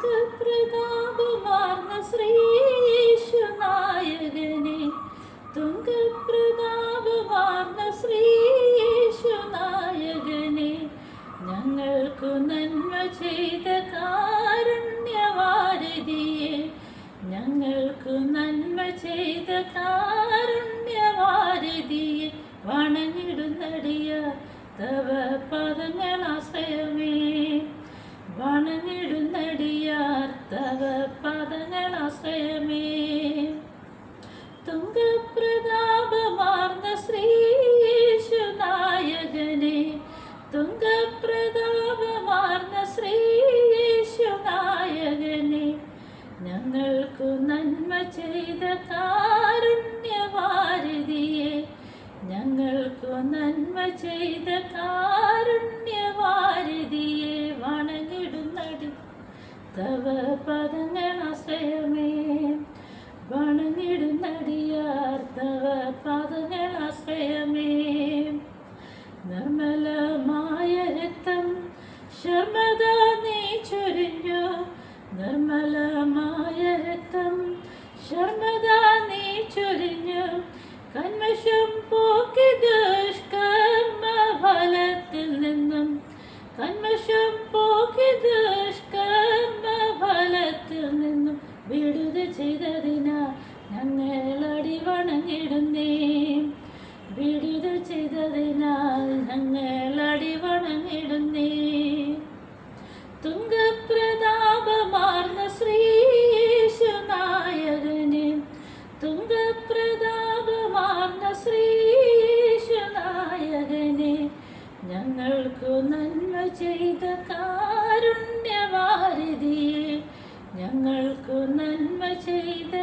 തുങ്കപ്രതാപമാർന്ന ശ്രീയേശുനായകനെ, തുങ്കപ്രതാപമാർന്ന ശ്രീയേശുനായകനെ, ഞങ്ങൾക്കു നന്മ ചെയ്ത കാരുണ്യവാരിധിയെ, ഞങ്ങൾക്കു നന്മ ചെയ്ത കാരുണ്യവാരിധിയെ വണങ്ങിടുന്നടിയ തവ പദങ്ങളാശ്രയമേ, വണങ്ങിടുന്നടിയാർ തവ പദങ്ങളാശ്രയമേ. തുങ്കപ്രതാപമാർന്ന ശ്രീയേശുനായകനെ, തുങ്കപ്രതാപമാർന്ന ശ്രീയേശുനായകനെ, ഞങ്ങൾക്കു നന്മ ചെയ്ത കാരുണ്യവാരിധിയെ, ഞങ്ങൾക്കു നന്മ ചെയ്ത കാരുണ്യവാരിധിയെ വണങ്ങിടുന്നടി തവ പദങ്ങളാശ്രയമേ, വണങ്ങിടുന്നടിയാർ തവ പദങ്ങളാശ്രയമേ. നിർമ്മലമായ രക്തം ശർമ്മദാ നീ ചൊരിഞ്ഞു, നിർമ്മലമായ രക്തം ശർമ്മദാ നീ ചൊരിഞ്ഞു, കന്മഷം പോക്കി ദുഷ്കർമ്മ ഫലത്തിൽ നിന്നും, കന്മഷം പോക്കി ദുഷ്കർമ്മ ഫലത്തിൽ നിന്നും വിടുത ചെയ്തതിനാൽ ഞങ്ങൾ അടിവണങ്ങിടുന്നേ, വിടുത ചെയ്തതിനാൽ ഞങ്ങൾ അടിവണങ്ങിടുന്നേ. തുങ്കപ്രതാപമാർന്ന ശ്രീയേശുനായകനെ, തുങ്കപ്രതാപമാർന്ന ശ്രീയേശുനായകനെ, ഞങ്ങൾക്കു നന്മ ചെയ്ത കാരുണ്യവാരിധിയെ, ഞങ്ങൾക്കു നന്മ ചെയ്ത